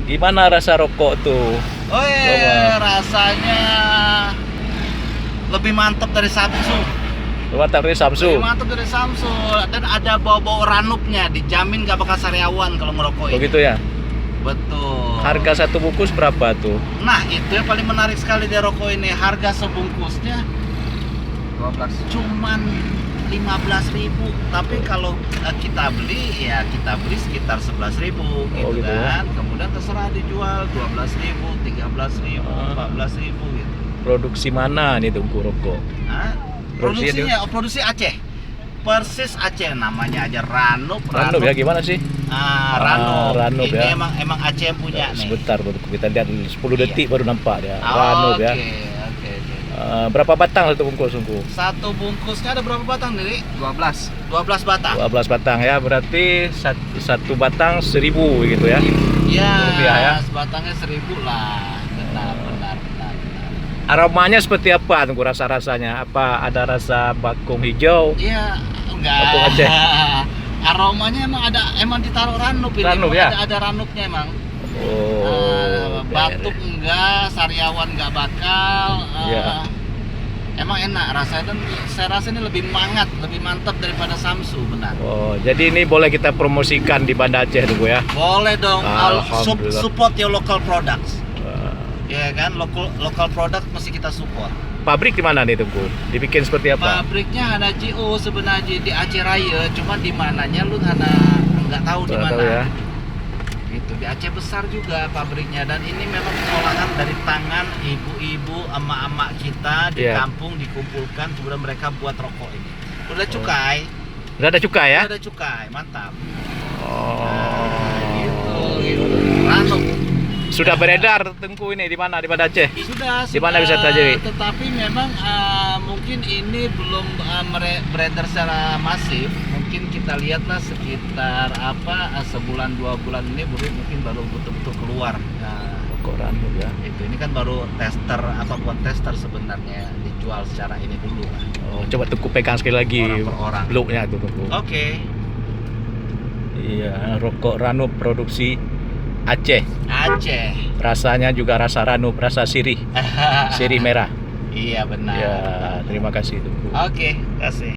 Gimana rasa rokok tuh? Oh iya, rasanya lebih mantap dari Samsung. Mantap dari Samsung. Lebih mantap dari Samsung. Dan ada bau-bau ranupnya, dijamin gak bakal sariawan kalau ngerokok ini. Begitu ya? Betul. Harga satu bungkus berapa tuh? Nah, itu yang paling menarik sekali dari rokok ini. Harga sebungkusnya 12. cuman 15.000. Tapi kalau kita beli, ya kita beli sekitar 11.000 gitu, gitu ya. kan. Kemudian terserah dijual 12.000, 13.000, 14.000 gitu. Produksi mana nih Tungku rokok? Hah? Produksinya Produksi Aceh. Persis Aceh, namanya aja Ranup. Ranup ya, gimana sih? Ranup. Ranup Ini ya. emang Aceh yang punya nih. Sebentar baru kita lihat 10 detik baru nampak dia. Oh, Ranup ya. Oke. Berapa batang satu bungkus Tungku? Satu bungkusnya ada berapa batang, Diri? 12. 12 batang. 12 batang ya, berarti satu batang 1.000 gitu ya. Iya, Rupiah ya. sebatangnya 1.000 lah. Benar. Aromanya seperti apa Tungku rasa-rasanya? Apa ada rasa bakung hijau? Iya, enggak. Bakung Aceh. Aromanya emang ditaruh ranup ini. Ranup Emang ya? ada ranupnya emang. Oh, Batuk enggak, sariawan enggak bakal. Iya. Emang enak rasanya, dan saya rasa ini lebih mantap daripada Samsu, benar. Oh, jadi ini boleh kita promosikan di Banda Aceh Tungku ya? Boleh dong. Alhamdulillah. Support your local products. Uh, Ya kan, local product mesti kita support. Pabrik di mana nih Tungku? Dibikin seperti apa? Pabriknya ada GO sebenarnya di Aceh Raya, cuma di mananya lu nggak tahu di Nggak mana. tahu ya. Itu di Aceh besar juga pabriknya, dan ini memang pengolahan dari tangan ibu-ibu, emak-emak kita di Iya. kampung, dikumpulkan kemudian mereka buat rokok ini. Udah cukai, Udah ada cukai ya? udah cukai, mantap. Oh. Gitu. Ranup. Sudah beredar Tungku ini di mana di Banda Aceh? Sudah. Di mana bisa terjadi? Tetapi memang mungkin ini belum beredar secara masif. Mungkin kita lihatlah sekitar sebulan 2 bulan ini mungkin baru betul-betul keluar. Nah, Rokok Ranup ya. ini kan baru buat tester sebenarnya, dijual secara ini dulu. Oh, coba Tungku pegang sekali lagi Orang per orang. bloknya tuh Tungku. Oke. Iya, rokok Ranup produksi Aceh. Aceh. Rasanya juga rasa Ranup, rasa sirih, sirih merah. Iya benar. Ya, terima kasih Tungku. Oke, kasih.